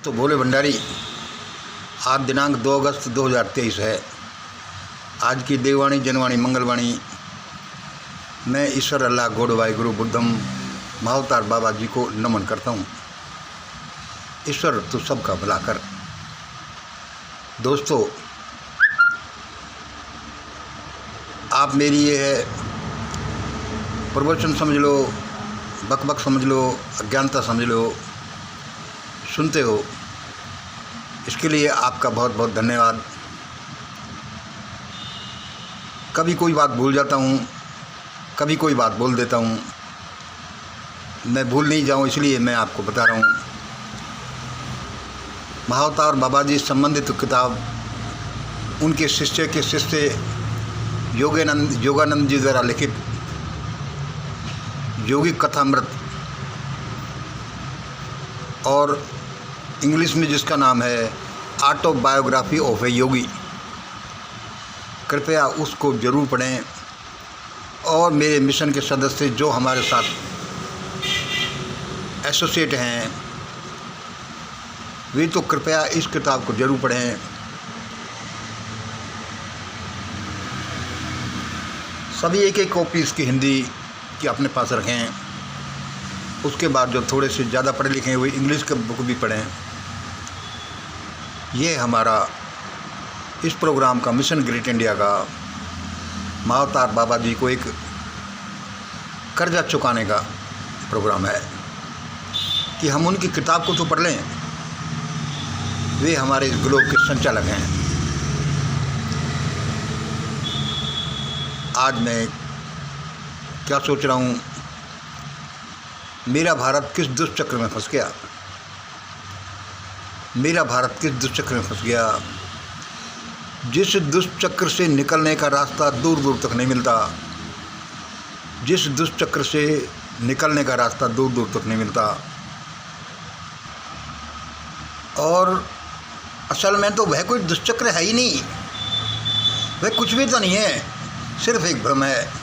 तो भोले भंडारी, आज दिनांक 2 अगस्त 2023 है। आज की देववाणी, जनवाणी, मंगलवाणी मैं ईश्वर अल्लाह गॉड वाहिगुरु बुद्धम महाअवतार बाबा जी को नमन करता हूँ। ईश्वर तो सबका भला कर। दोस्तों, आप मेरी ये है प्रवचन समझ लो, बकबक समझ लो, अज्ञानता समझ लो, सुनते हो, इसके लिए आपका बहुत बहुत धन्यवाद। कभी कोई बात भूल जाता हूँ, कभी कोई बात बोल देता हूँ। मैं भूल नहीं जाऊँ इसलिए मैं आपको बता रहा हूँ। महाअवतार बाबा जी संबंधित किताब उनके शिष्य के शिष्य योगानंद जी द्वारा लिखित योगिक कथामृत, और इंग्लिश में जिसका नाम है ऑटोबायोग्राफी ऑफ ए योगी, कृपया उसको ज़रूर पढ़ें। और मेरे मिशन के सदस्य जो हमारे साथ एसोसिएट हैं, वे तो कृपया इस किताब को ज़रूर पढ़ें। सभी एक एक कॉपी इसकी हिंदी की अपने पास रखें। उसके बाद जो थोड़े से ज़्यादा पढ़े लिखे हुए इंग्लिश के बुक भी पढ़ें। ये हमारा इस प्रोग्राम का मिशन ग्रेट इंडिया का महाअवतार बाबा जी को एक कर्जा चुकाने का प्रोग्राम है कि हम उनकी किताब को तो पढ़ लें। वे हमारे इस ग्लोब के संचालक हैं। आज मैं क्या सोच रहा हूँ, मेरा भारत किस दुष्चक्र में फंस गया, मेरा भारत किस दुष्चक्र में फंस गया, जिस दुष्चक्र से निकलने का रास्ता दूर दूर तक नहीं मिलता, जिस दुष्चक्र से निकलने का रास्ता दूर दूर तक नहीं मिलता। और असल में तो वह कोई दुष्चक्र है ही नहीं, वह कुछ भी तो नहीं है, सिर्फ एक भ्रम है।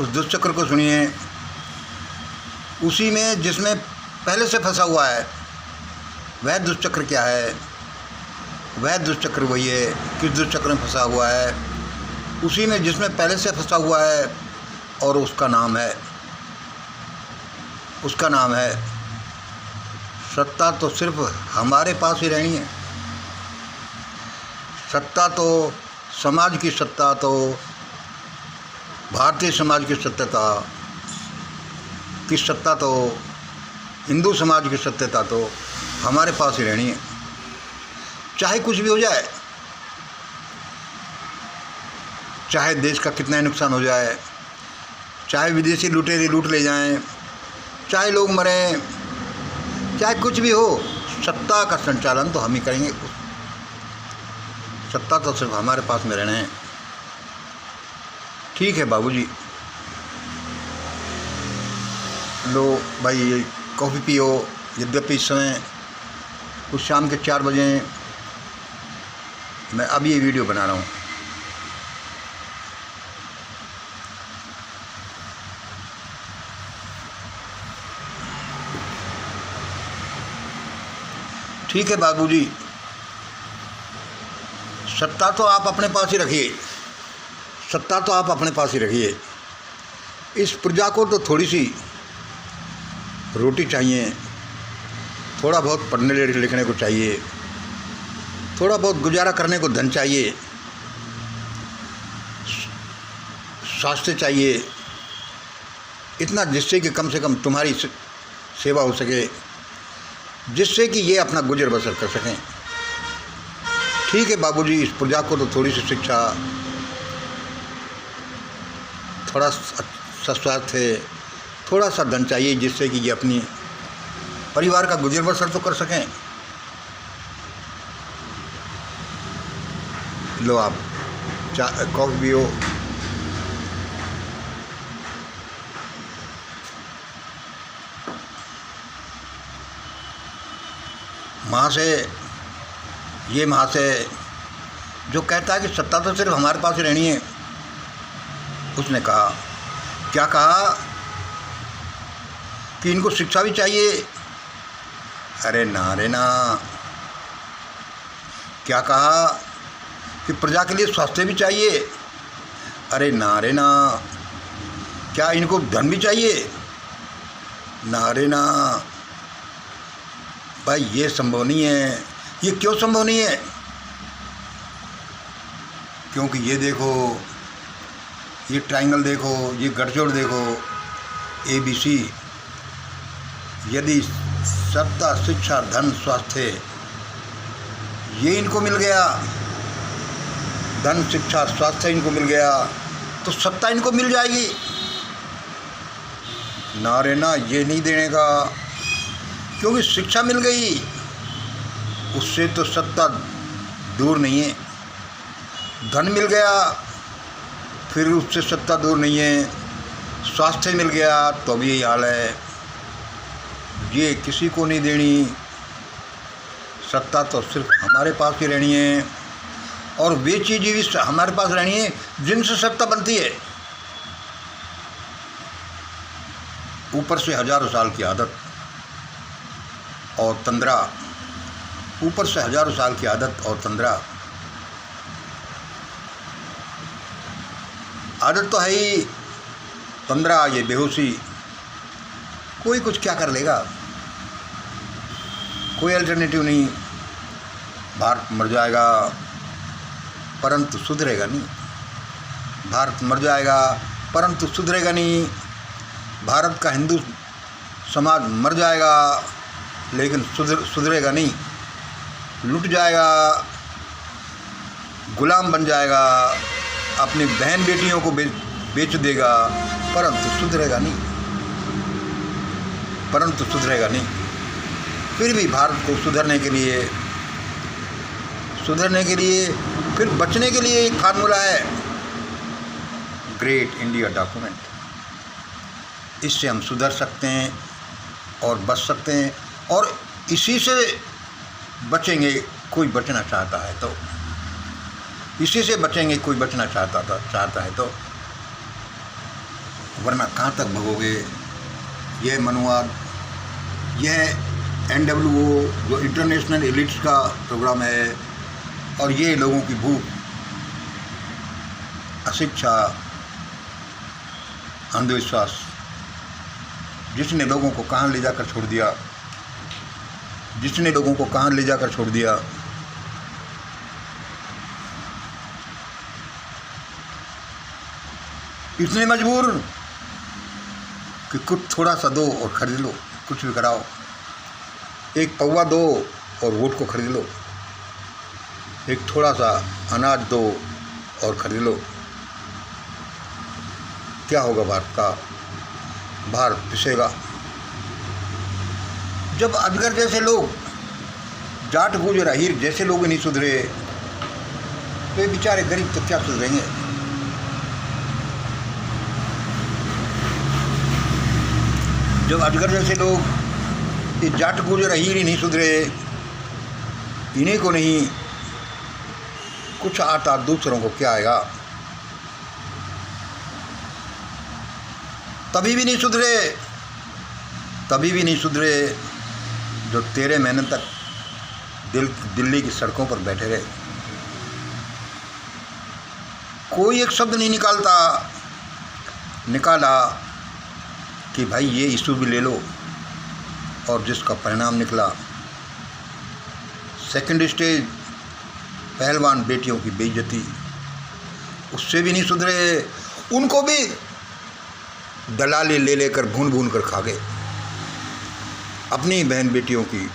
उस दुष्चक्र को सुनिए, उसी में जिसमें पहले से फंसा हुआ है, वह दुष्चक्र क्या है? वह दुष्चक्र वही है। किस दुष्चक्र में फंसा हुआ है? उसी में जिसमें पहले से फंसा हुआ है, और उसका नाम है सत्ता तो सिर्फ हमारे पास ही रहनी है। सत्ता तो समाज की सत्ता, तो भारतीय समाज की सत्यता की सत्ता, तो हिंदू समाज की सत्यता तो हमारे पास ही रहनी है। चाहे कुछ भी हो जाए, चाहे देश का कितना ही नुकसान हो जाए, चाहे विदेशी लुटेरे लूट ले जाएं, चाहे लोग मरें, चाहे कुछ भी हो, सत्ता का संचालन तो हम ही करेंगे। सत्ता तो सिर्फ हमारे पास में रहना है। ठीक है बाबूजी, लो भाई ये कॉफ़ी पियो। यद्यपि इस समय कुछ शाम के 4 बजे, मैं अभी ये वीडियो बना रहा हूँ। ठीक है बाबूजी, सत्ता तो आप अपने पास ही रखिए, सत्ता तो आप अपने पास ही रखिए। इस प्रजा को तो थोड़ी सी रोटी चाहिए, थोड़ा बहुत पढ़ने लिखने को चाहिए, थोड़ा बहुत गुजारा करने को धन चाहिए, स्वास्थ्य चाहिए, इतना जिससे कि कम से कम तुम्हारी सेवा हो सके, जिससे कि ये अपना गुजर बसर कर सकें। ठीक है बाबूजी, इस प्रजा को तो थोड़ी सी शिक्षा, थोड़ा सा स्वास्थ्य, थोड़ा सा धन चाहिए, जिससे कि ये अपनी परिवार का गुजर बसर तो कर सकें। लो आप कॉफ़ी पियो। महाशय जो कहता है कि सत्ता तो सिर्फ हमारे पास ही रहनी है, उसने कहा, क्या कहा? कि इनको शिक्षा भी चाहिए। अरे ना रे ना। क्या कहा कि प्रजा के लिए स्वास्थ्य भी चाहिए। अरे ना रे ना। क्या इनको धन भी चाहिए। ना रे ना। भाई ये संभव नहीं है। ये क्यों संभव नहीं है? क्योंकि ये देखो, ये ट्रायंगल देखो, ये गठजोड़ देखो, ABC। यदि सत्ता, शिक्षा, धन, स्वास्थ्य ये इनको मिल गया, धन, शिक्षा, स्वास्थ्य इनको मिल गया, तो सत्ता इनको मिल जाएगी। ना रे ना, ये नहीं देने का। क्योंकि शिक्षा मिल गई, उससे तो सत्ता दूर नहीं है। धन मिल गया, फिर उससे सत्ता दूर नहीं है। स्वास्थ्य मिल गया तो भी यही हाल है। ये किसी को नहीं देनी। सत्ता तो सिर्फ हमारे पास ही रहनी है, और वे चीज़ें भी हमारे पास रहनी है जिनसे सत्ता बनती है। ऊपर से हजारों साल की आदत और तंद्रा, ऊपर से हजारों साल की आदत और तंद्रा। आदत तो है ही, तंद्रा, ये बेहोशी। कोई कुछ क्या कर लेगा? कोई अल्टरनेटिव नहीं। भारत मर जाएगा परंतु सुधरेगा नहीं। भारत मर जाएगा परंतु सुधरेगा नहीं। भारत का हिंदू समाज मर जाएगा लेकिन सुधरेगा नहीं। लुट जाएगा, गुलाम बन जाएगा, अपनी बहन बेटियों को बेच देगा, परंतु सुधरेगा नहीं। परंतु सुधरेगा नहीं। फिर भी भारत को सुधरने के लिए, फिर बचने के लिए एक फार्मूला है, ग्रेट इंडिया डॉक्यूमेंट। इससे हम सुधर सकते हैं और बच सकते हैं, और इसी से बचेंगे कोई बचना चाहता है तो। इसी से बचेंगे कोई बचना चाहता है तो, वरना कहाँ तक भगोगे? यह मनुवाद, यह NWO जो इंटरनेशनल एलिट्स का प्रोग्राम है, और ये लोगों की भूख, अशिक्षा, अंधविश्वास, जिसने लोगों को कहाँ ले जाकर छोड़ दिया, इतने मजबूर कि कुछ थोड़ा सा दो और खरीद लो, कुछ भी कराओ। एक पौवा दो और वोट को खरीद लो। एक थोड़ा सा अनाज दो और खरीद लो। क्या होगा भारत का? भारत पिसेगा। जब अजगर जैसे लोग, जाट गुजर अहीर जैसे लोग नहीं सुधरे, तो ये बेचारे गरीब तो क्या सुधरेंगे? जब अजगर जैसे लोग, ये जाट गुजर अहीर ही नहीं सुधरे, इन्हीं को नहीं कुछ आता, दूसरों को क्या आएगा? तभी भी नहीं सुधरे जो 13 महीने तक दिल्ली की सड़कों पर बैठे रहे। कोई एक शब्द नहीं निकाला कि भाई ये इशू भी ले लो, और जिसका परिणाम निकला सेकंड स्टेज, पहलवान बेटियों की बेइज्जती। उससे भी नहीं सुधरे, उनको भी दलाली ले लेकर भून कर खा गए। अपनी बहन बेटियों की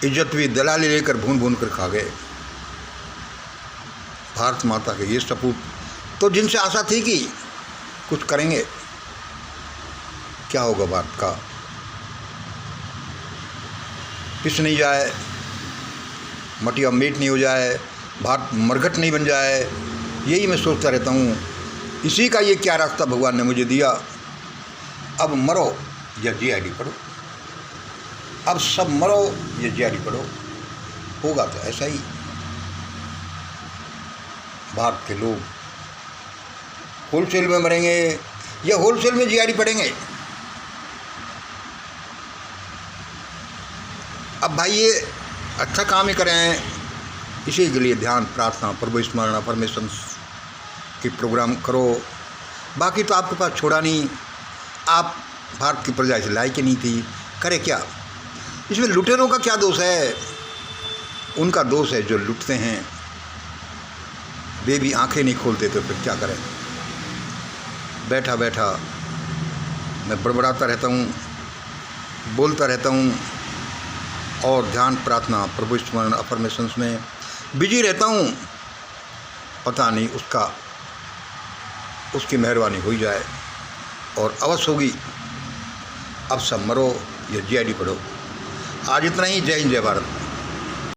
इज्जत भी दलाली लेकर भून कर खा गए। भारत माता के ये सपूत, तो जिनसे आशा थी कि कुछ करेंगे, क्या होगा भारत का? पिस नहीं जाए, मटिया मेट नहीं हो जाए, भारत मरघट नहीं बन जाए, यही मैं सोचता रहता हूँ। इसी का ये क्या रास्ता भगवान ने मुझे दिया। अब मरो या GID पढ़ो, अब सब मरो या GID पढ़ो। होगा तो ऐसा ही। भारत के लोग होलसेल में मरेंगे या होलसेल में GID पढ़ेंगे, अब भाई ये अच्छा काम ही करें, इसी के लिए ध्यान, प्रार्थना, प्रभु स्मरण, अफर्मेशंस की प्रोग्राम करो। बाकी तो आपके पास छोड़ा नहीं, आप भारत की प्रजा इसे लायक ही नहीं थी, करे क्या? इसमें लुटेरों का क्या दोष है? उनका दोष है जो लुटते हैं, वे भी आंखें नहीं खोलते तो फिर क्या करें? बैठा बैठा मैं बड़बड़ाता रहता हूँ, बोलता रहता हूँ और ध्यान, प्रार्थना, प्रभु स्मरण, अफर्मेशंस में बिजी रहता हूँ। पता नहीं उसकी मेहरबानी हो जाए और अवश्य होगी। अब सब मरो या जीआईडी पढ़ो। आज इतना ही। जय हिंद, जय भारत।